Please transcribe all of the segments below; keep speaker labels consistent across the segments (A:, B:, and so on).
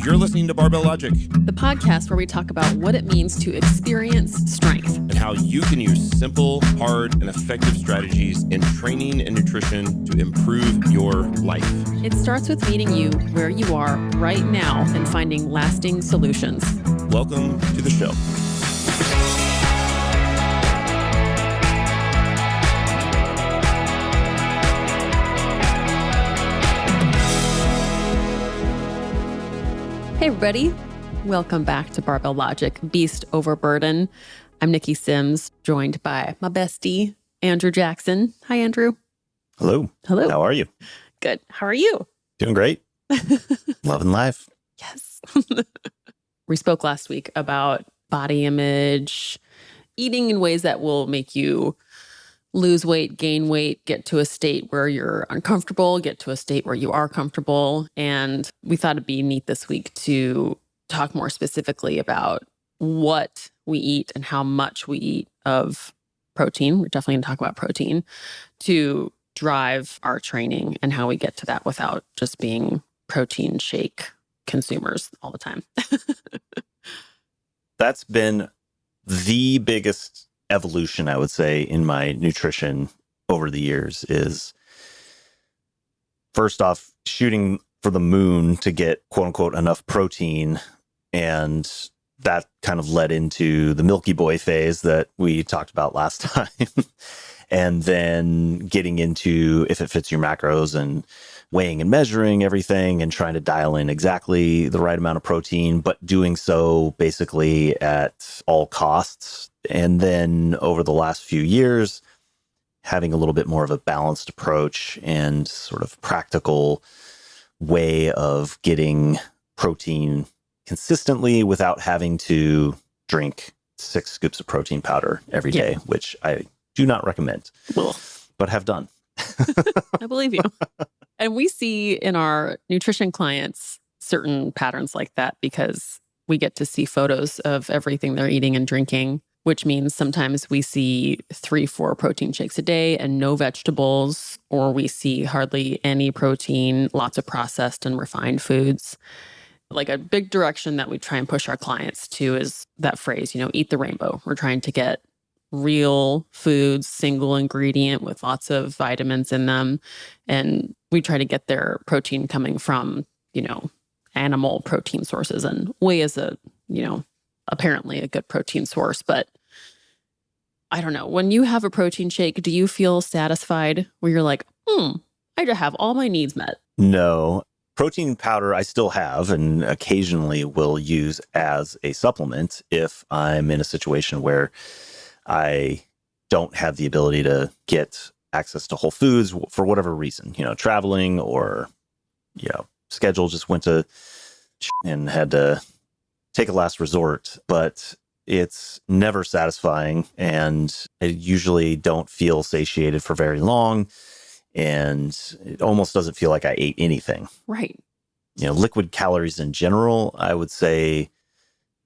A: You're listening to Barbell Logic,
B: the podcast where we talk about what it means to experience strength
A: and how you can use simple, hard, and effective strategies in training and nutrition to improve your life.
B: It starts with meeting you where you are right now and finding lasting solutions.
A: Welcome to the show.
B: Hey everybody, welcome back to Barbell Logic, Beast Over Burden. I'm Nikki Sims, joined by my bestie, Andrew Jackson. Hi, Andrew.
C: Hello.
B: Hello.
C: How are you?
B: Good. How are you?
C: Doing great. Loving life.
B: Yes. We spoke last week about body image, eating in ways that will make you lose weight, gain weight, get to a state where you're uncomfortable, get to a state where you are comfortable. And we thought it'd be neat this week to talk more specifically about what we eat and how much we eat of protein. We're definitely going to talk about protein to drive our training and how we get to that without just being protein shake consumers all the time.
C: That's been the biggest evolution, I would say, in my nutrition over the years is first off, shooting for the moon to get quote unquote enough protein. And that kind of led into the Milky Boy phase that we talked about last time. And then getting into if it fits your macros and weighing and measuring everything and trying to dial in exactly the right amount of protein, but doing so basically at all costs. And then over the last few years, having a little bit more of a balanced approach and sort of practical way of getting protein consistently without having to drink 6 scoops of protein powder every day, which I do not recommend, but have done.
B: I believe you. And we see in our nutrition clients certain patterns like that because we get to see photos of everything they're eating and drinking, which means sometimes we see 3-4 protein shakes a day and no vegetables, or we see hardly any protein, lots of processed and refined foods. Like a big direction that we try and push our clients to is that phrase, eat the rainbow. We're trying to get real foods, single ingredient with lots of vitamins in them. And we try to get their protein coming from, animal protein sources. And whey is apparently a good protein source. But I don't know. When you have a protein shake, do you feel satisfied where you're like, I just have all my needs met?
C: No. Protein powder I still have and occasionally will use as a supplement if I'm in a situation where I don't have the ability to get access to whole foods for whatever reason, traveling or, schedule just went to and had to take a last resort, but it's never satisfying. And I usually don't feel satiated for very long. And it almost doesn't feel like I ate anything.
B: Right.
C: Liquid calories in general, I would say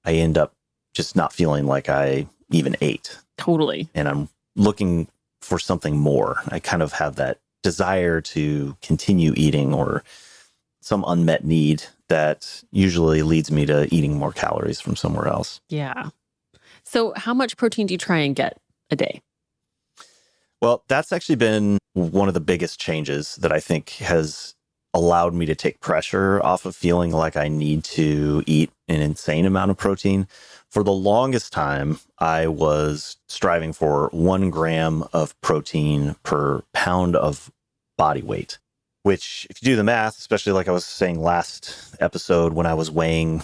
C: I end up just not feeling like I even ate.
B: Totally.
C: And I'm looking for something more. I kind of have that desire to continue eating or some unmet need that usually leads me to eating more calories from somewhere else.
B: Yeah. So how much protein do you try and get a day?
C: Well, that's actually been one of the biggest changes that I think has allowed me to take pressure off of feeling like I need to eat an insane amount of protein. For the longest time, I was striving for 1 gram of protein per pound of body weight, which if you do the math, especially like I was saying last episode when I was weighing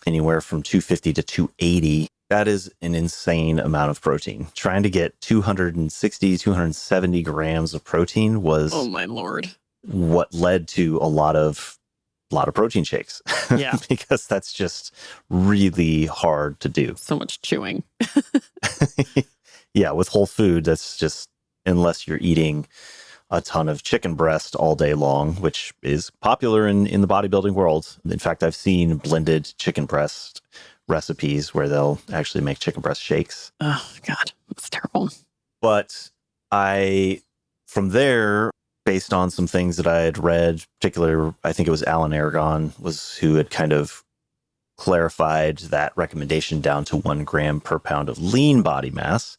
C: anywhere from 250 to 280, that is an insane amount of protein. Trying to get 260, 270 grams of protein was,
B: oh my Lord,
C: what led to a lot of protein shakes.
B: Yeah.
C: Because that's just really hard to do.
B: So much chewing.
C: Yeah, with whole food, that's just, unless you're eating a ton of chicken breast all day long, which is popular in the bodybuilding world. In fact, I've seen blended chicken breast recipes where they'll actually make chicken breast shakes.
B: Oh, God, that's terrible.
C: But from there, based on some things that I had read, particularly, I think it was Alan Aragon was who had kind of clarified that recommendation down to 1 gram per pound of lean body mass,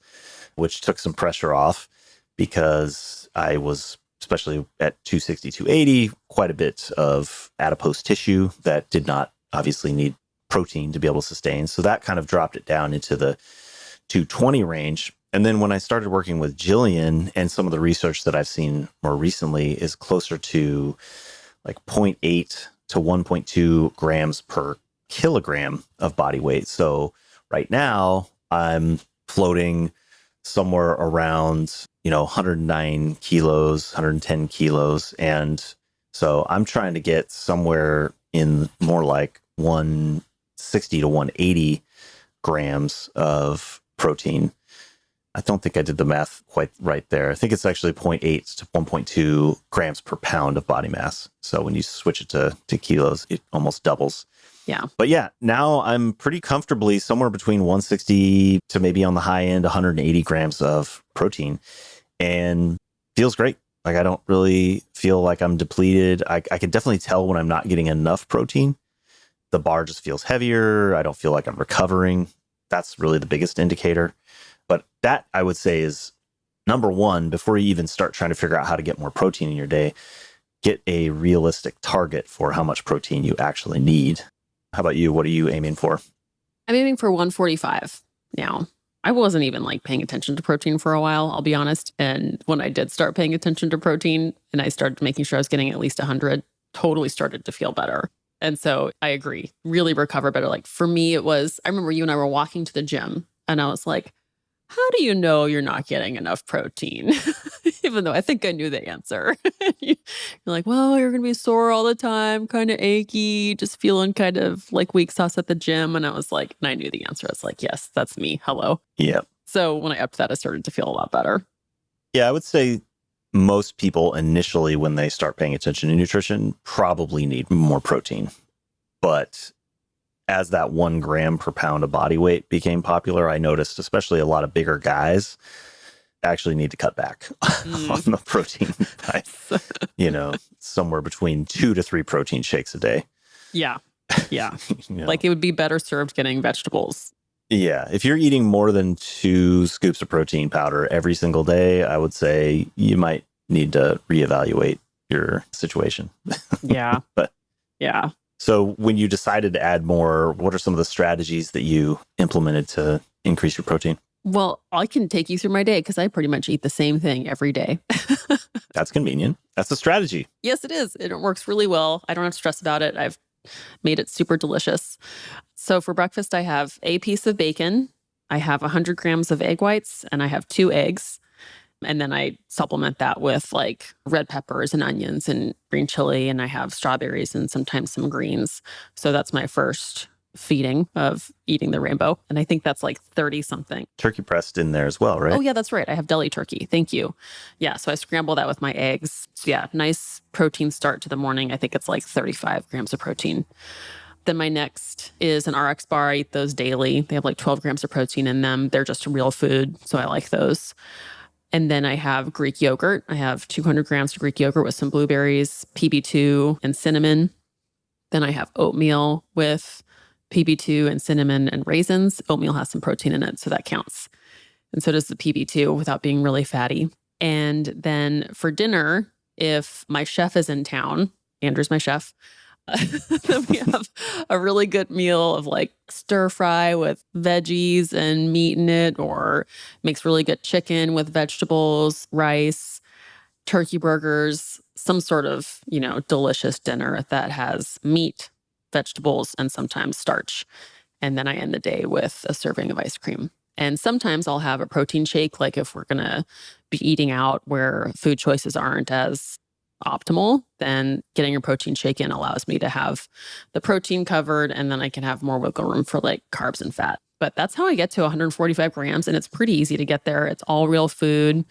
C: which took some pressure off because I was, especially at 260, 280, quite a bit of adipose tissue that did not obviously need protein to be able to sustain. So that kind of dropped it down into the 220 range. And then when I started working with Jillian, and some of the research that I've seen more recently is closer to like 0.8 to 1.2 grams per kilogram of body weight. So right now I'm floating somewhere around, 109 kilos, 110 kilos. And so I'm trying to get somewhere in more like 160 to 180 grams of protein. I don't think I did the math quite right there. I think it's actually 0.8 to 1.2 grams per pound of body mass. So when you switch it to kilos, it almost doubles.
B: Yeah.
C: But yeah, now I'm pretty comfortably somewhere between 160 to maybe on the high end, 180 grams of protein, and feels great. Like I don't really feel like I'm depleted. I can definitely tell when I'm not getting enough protein. The bar just feels heavier. I don't feel like I'm recovering. That's really the biggest indicator. But that, I would say, is number one, before you even start trying to figure out how to get more protein in your day, get a realistic target for how much protein you actually need. How about you? What are you aiming for?
B: I'm aiming for 145 now. I wasn't even paying attention to protein for a while, I'll be honest. And when I did start paying attention to protein and I started making sure I was getting at least 100, totally started to feel better. And so I agree, really recover better. Like for me, it was, I remember you and I were walking to the gym and I was like, how do you know you're not getting enough protein? Even though I think I knew the answer. You're like, well, you're going to be sore all the time, kind of achy, just feeling kind of like weak sauce at the gym. And I was like, and I knew the answer. I was like, yes, that's me. Hello.
C: Yeah.
B: So when I upped that, I started to feel a lot better.
C: Yeah, I would say most people initially, when they start paying attention to nutrition, probably need more protein. But as that 1 gram per pound of body weight became popular, I noticed especially a lot of bigger guys actually need to cut back on the protein by, somewhere between 2 to 3 protein shakes a day.
B: Yeah. Yeah. Like it would be better served getting vegetables.
C: Yeah. If you're eating more than 2 scoops of protein powder every single day, I would say you might need to reevaluate your situation.
B: Yeah.
C: But
B: yeah.
C: So when you decided to add more, what are some of the strategies that you implemented to increase your protein?
B: Well, I can take you through my day because I pretty much eat the same thing every day.
C: That's convenient. That's a strategy.
B: Yes, it is. It works really well. I don't have to stress about it. I've made it super delicious. So for breakfast, I have a piece of bacon. I have 100 grams of egg whites and I have 2 eggs. And then I supplement that with red peppers and onions and green chili. And I have strawberries and sometimes some greens. So that's my first feeding of eating the rainbow. And I think that's 30 something.
C: Turkey pressed in there as well, right?
B: Oh, yeah, that's right. I have deli turkey. Thank you. Yeah. So I scramble that with my eggs. So yeah, nice protein start to the morning. I think it's 35 grams of protein. Then my next is an RX bar. I eat those daily. They have 12 grams of protein in them. They're just real food. So I like those. And then I have Greek yogurt. I have 200 grams of Greek yogurt with some blueberries, PB2, and cinnamon. Then I have oatmeal with PB2 and cinnamon and raisins. Oatmeal has some protein in it, so that counts. And so does the PB2 without being really fatty. And then for dinner, if my chef is in town, Andrew's my chef, then we have a really good meal of stir fry with veggies and meat in it, or makes really good chicken with vegetables, rice, turkey burgers, some sort of, delicious dinner that has meat, vegetables, and sometimes starch. And then I end the day with a serving of ice cream. And sometimes I'll have a protein shake, if we're going to be eating out where food choices aren't as optimal, then getting your protein shake in allows me to have the protein covered, and then I can have more wiggle room for carbs and fat. But that's how I get to 145 grams, and it's pretty easy to get there. It's all real food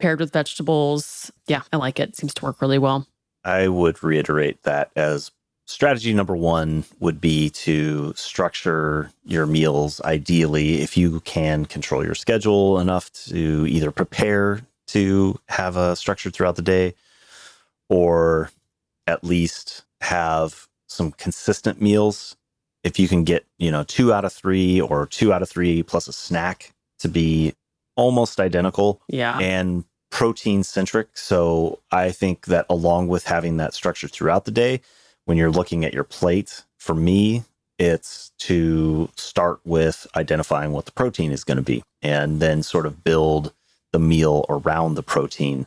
B: paired with vegetables. Yeah, I like it. It seems to work really well.
C: I would reiterate that as strategy number 1 would be to structure your meals ideally, if you can control your schedule enough to either prepare to have a structure throughout the day, or at least have some consistent meals. If you can get, 2 out of 3 or 2 out of 3 plus a snack to be almost identical and protein centric. So I think that along with having that structure throughout the day, when you're looking at your plate, for me, it's to start with identifying what the protein is going to be and then sort of build the meal around the protein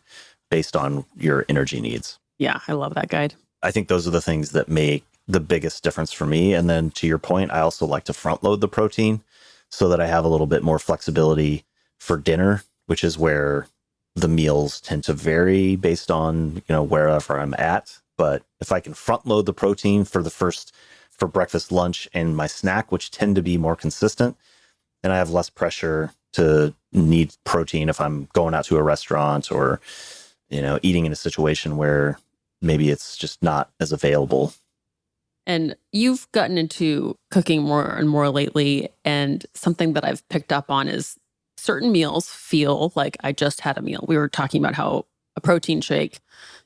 C: based on your energy needs.
B: Yeah, I love that guide.
C: I think those are the things that make the biggest difference for me. And then to your point, I also like to front load the protein so that I have a little bit more flexibility for dinner, which is where the meals tend to vary based on, wherever I'm at. But if I can front load the protein for breakfast, lunch, and my snack, which tend to be more consistent, then I have less pressure to need protein if I'm going out to a restaurant or, eating in a situation where maybe it's just not as available.
B: And you've gotten into cooking more and more lately. And something that I've picked up on is certain meals feel like I just had a meal. We were talking about how a protein shake,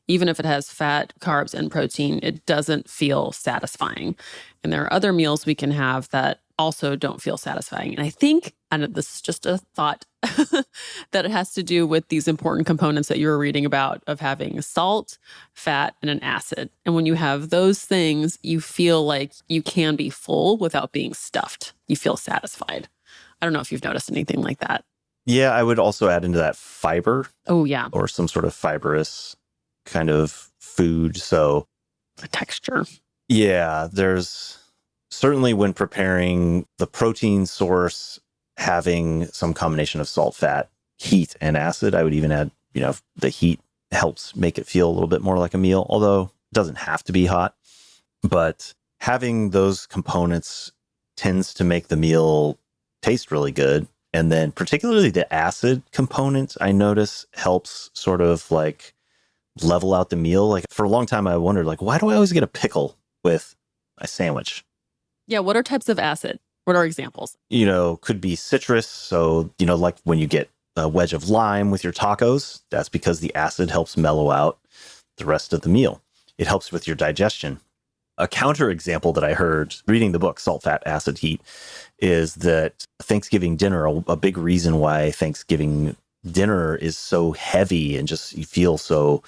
B: even if it has fat, carbs, and protein, it doesn't feel satisfying. And there are other meals we can have that also don't feel satisfying. And I think, and this is just a thought, that it has to do with these important components that you were reading about of having salt, fat, and an acid. And when you have those things, you feel like you can be full without being stuffed. You feel satisfied. I don't know if you've noticed anything like that.
C: Yeah, I would also add into that fiber.
B: Oh, yeah.
C: Or some sort of fibrous kind of food. So
B: the texture.
C: Yeah, there's certainly when preparing the protein source, having some combination of salt, fat, heat, and acid. I would even add, the heat helps make it feel a little bit more like a meal, although it doesn't have to be hot. But having those components tends to make the meal taste really good. And then particularly the acid component, I notice helps sort of like level out the meal. Like for a long time, I wondered, why do I always get a pickle with a sandwich?
B: Yeah, what are types of acid? What are examples?
C: Could be citrus. So, like when you get a wedge of lime with your tacos, that's because the acid helps mellow out the rest of the meal. It helps with your digestion. A counter example that I heard reading the book, Salt, Fat, Acid, Heat, is that Thanksgiving dinner, a big reason why Thanksgiving dinner is so heavy and just you feel so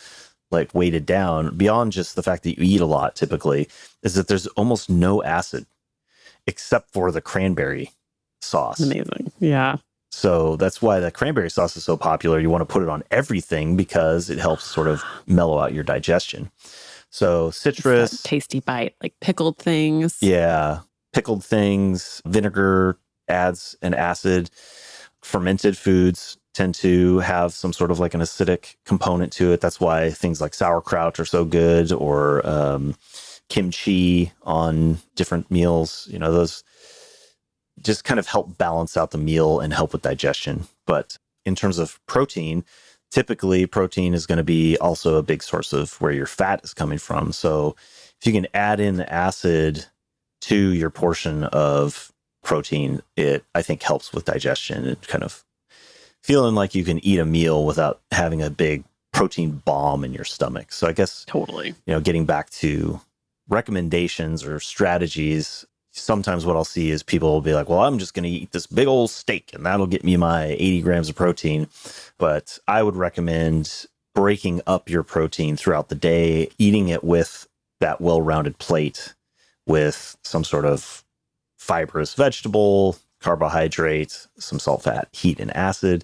C: weighted down, beyond just the fact that you eat a lot typically, is that there's almost no acid except for the cranberry sauce.
B: Amazing. Yeah.
C: So that's why the cranberry sauce is so popular. You want to put it on everything because it helps sort of mellow out your digestion. So citrus.
B: Tasty bite, like pickled things.
C: Yeah. Pickled things. Vinegar adds an acid. Fermented foods tend to have some sort of an acidic component to it. That's why things like sauerkraut are so good, or kimchi on different meals. Those just kind of help balance out the meal and help with digestion. But in terms of protein, typically protein is going to be also a big source of where your fat is coming from. So if you can add in the acid to your portion of protein, it, I think, helps with digestion and kind of feeling like you can eat a meal without having a big protein bomb in your stomach. So I guess,
B: totally,
C: getting back to recommendations or strategies, sometimes what I'll see is people will be like, well, I'm just going to eat this big old steak and that'll get me my 80 grams of protein. But I would recommend breaking up your protein throughout the day, eating it with that well-rounded plate with some sort of fibrous vegetable, carbohydrate, some salt, fat, heat, and acid,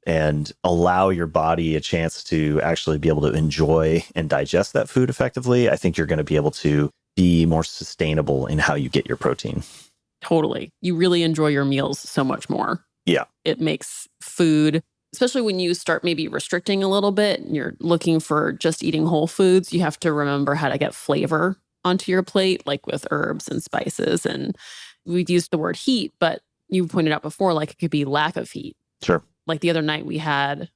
C: and allow your body a chance to actually be able to enjoy and digest that food effectively. I think you're going to be able to be more sustainable in how you get your protein.
B: Totally. You really enjoy your meals so much more.
C: Yeah.
B: It makes food, especially when you start maybe restricting a little bit and you're looking for just eating whole foods, you have to remember how to get flavor onto your plate, like with herbs and spices. And we've used the word heat, but you pointed out before, it could be lack of heat.
C: Sure.
B: Like the other night we had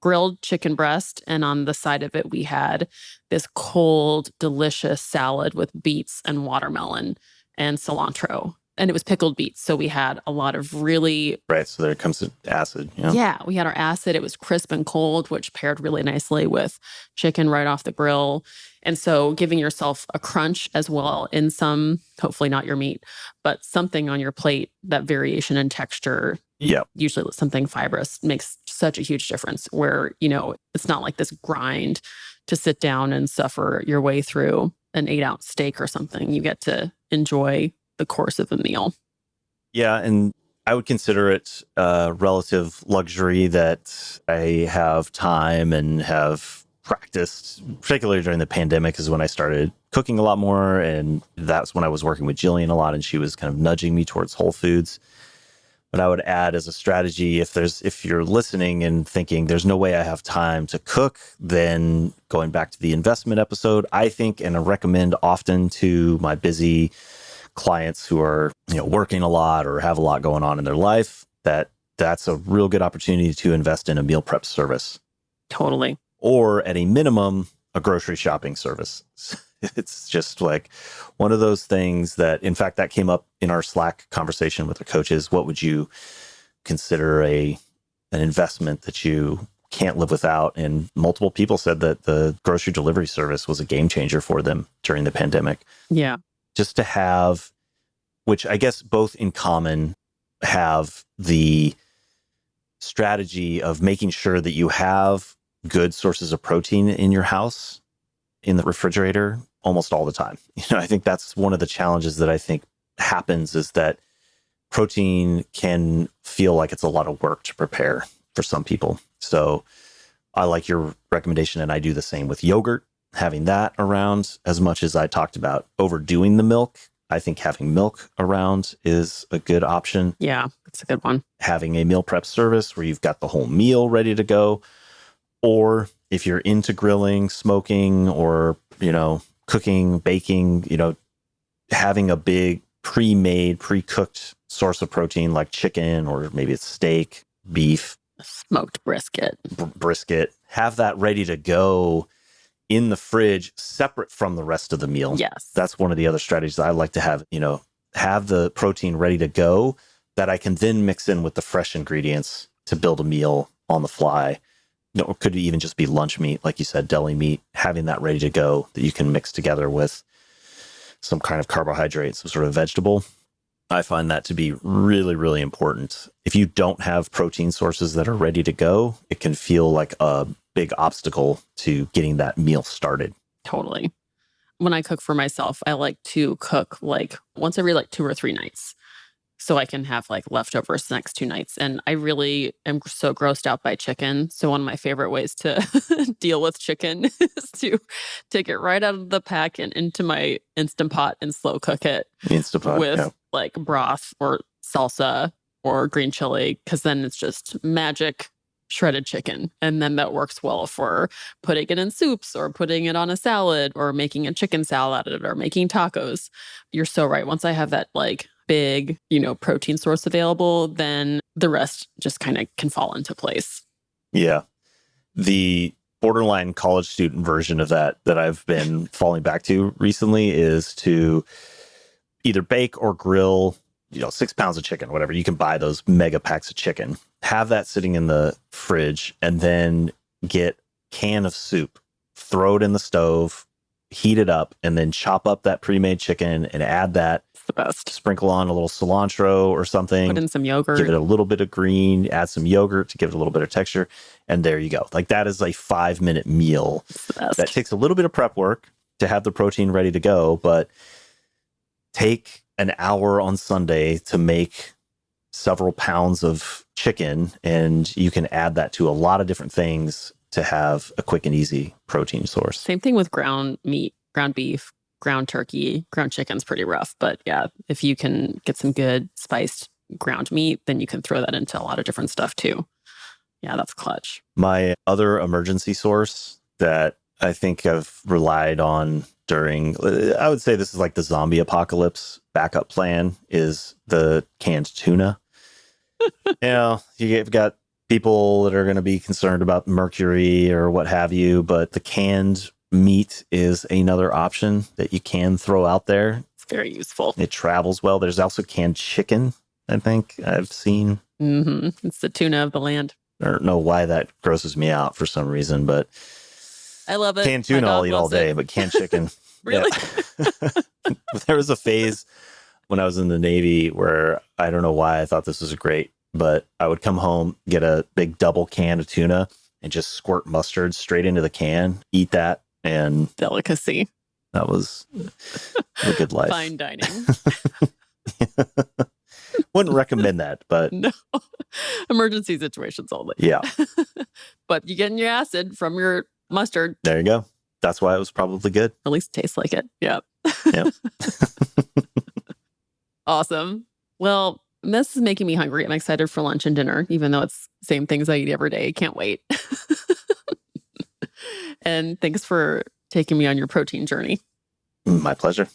B: grilled chicken breast, and on the side of it we had this cold, delicious salad with beets and watermelon and cilantro. And it was pickled beets. So we had a lot of really...
C: Right. So there comes the acid.
B: Yeah, we had our acid. It was crisp and cold, which paired really nicely with chicken right off the grill. And so giving yourself a crunch as well in some, hopefully not your meat, but something on your plate, that variation in texture, usually something fibrous, makes such a huge difference where, it's not like this grind to sit down and suffer your way through an 8-ounce steak or something. You get to enjoy the course of a meal.
C: Yeah, and I would consider it a relative luxury that I have time and have practiced, particularly during the pandemic is when I started cooking a lot more. And that's when I was working with Jillian a lot, and she was kind of nudging me towards whole foods. But I would add as a strategy, if you're listening and thinking there's no way I have time to cook, then going back to the investment episode, I think and I recommend often to my busy clients who are, working a lot or have a lot going on in their life, that's a real good opportunity to invest in a meal prep service.
B: Totally.
C: Or at a minimum, a grocery shopping service. It's just like one of those things that, in fact, that came up in our Slack conversation with the coaches. What would you consider an investment that you can't live without? And multiple people said that the grocery delivery service was a game changer for them during the pandemic.
B: Yeah.
C: Just to have, which I guess both in common have the strategy of making sure that you have good sources of protein in your house, in the refrigerator, almost all the time. I think that's one of the challenges that I think happens is that protein can feel like it's a lot of work to prepare for some people. So I like your recommendation, and I do the same with yogurt. Having that around, as much as I talked about overdoing the milk, I think having milk around is a good option.
B: Yeah, that's a good one.
C: Having a meal prep service where you've got the whole meal ready to go. Or if you're into grilling, smoking, or, cooking, baking, having a big pre-made, pre-cooked source of protein like chicken, or maybe it's steak, beef.
B: Smoked brisket.
C: Brisket. Have that ready to go in the fridge, separate from the rest of the meal.
B: Yes.
C: That's one of the other strategies I like to have, have the protein ready to go that I can then mix in with the fresh ingredients to build a meal on the fly. It could even just be lunch meat, like you said, deli meat, having that ready to go that you can mix together with some kind of carbohydrate, some sort of vegetable. I find that to be really, really important. If you don't have protein sources that are ready to go, it can feel like a big obstacle to getting that meal started.
B: Totally. When I cook for myself, I like to cook once every 2 or 3 nights. So I can have leftovers the next 2 nights. And I really am so grossed out by chicken. So one of my favorite ways to deal with chicken is to take it right out of the pack and into my Instant Pot and slow cook it with broth or salsa or green chili, because then it's just magic shredded chicken. And then that works well for putting it in soups or putting it on a salad or making a chicken salad out of it or making tacos. You're so right. Once I have that big, protein source available, then the rest just kind of can fall into place.
C: Yeah. The borderline college student version of that I've been falling back to recently is to either bake or grill, 6 pounds of chicken, whatever. You can buy those mega packs of chicken, have that sitting in the fridge, and then get a can of soup, throw it in the stove, heat it up, and then chop up that pre-made chicken and add that.
B: It's the best.
C: Sprinkle on a little cilantro or something.
B: Put in some yogurt.
C: Give it a little bit of green, add some yogurt to give it a little bit of texture. And there you go. That is a 5-minute meal.
B: It's the best.
C: That takes a little bit of prep work to have the protein ready to go, but take an hour on Sunday to make several pounds of chicken, and you can add that to a lot of different things to have a quick and easy protein source.
B: Same thing with ground meat, ground beef, ground turkey. Ground chicken's pretty rough, but yeah, if you can get some good spiced ground meat, then you can throw that into a lot of different stuff too. Yeah, that's clutch.
C: My other emergency source that I think I've relied on during, I would say this is like the zombie apocalypse backup plan, is the canned tuna. You've got people that are going to be concerned about mercury or what have you, but the canned meat is another option that you can throw out there.
B: very useful.
C: It travels well. There's also canned chicken, I think I've seen.
B: It's the tuna of the land.
C: I don't know why that grosses me out for some reason, but
B: I love it.
C: canned tuna I'll eat all day, but canned chicken.
B: Really?
C: Yeah. There was a phase when I was in the Navy where I don't know why I thought this was great, but I would come home, get a big double can of tuna and just squirt mustard straight into the can, eat that. And
B: delicacy.
C: That was a good life.
B: Fine dining.
C: Wouldn't recommend that, but
B: no. Emergency situations only.
C: Yeah.
B: But you getting your acid from your mustard.
C: There you go. That's why it was probably good.
B: At least tastes like it. Yep.
C: Yep.
B: Awesome. Well, this is making me hungry. I'm excited for lunch and dinner, even though it's the same things I eat every day. Can't wait. And thanks for taking me on your protein journey.
C: My pleasure.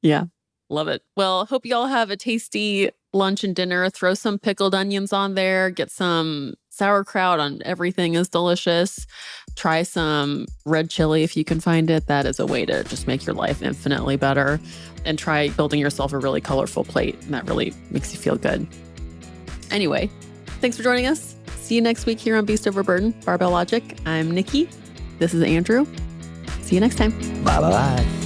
B: Yeah. Love it. Well, hope you all have a tasty lunch and dinner. Throw some pickled onions on there. Get some sauerkraut on everything is delicious. Try some red chili if you can find it. That is a way to just make your life infinitely better. And try building yourself a really colorful plate. And that really makes you feel good. Anyway, thanks for joining us. See you next week here on Beast Over Burden, Barbell Logic. I'm Nikki. This is Andrew. See you next time.
C: Bye-bye.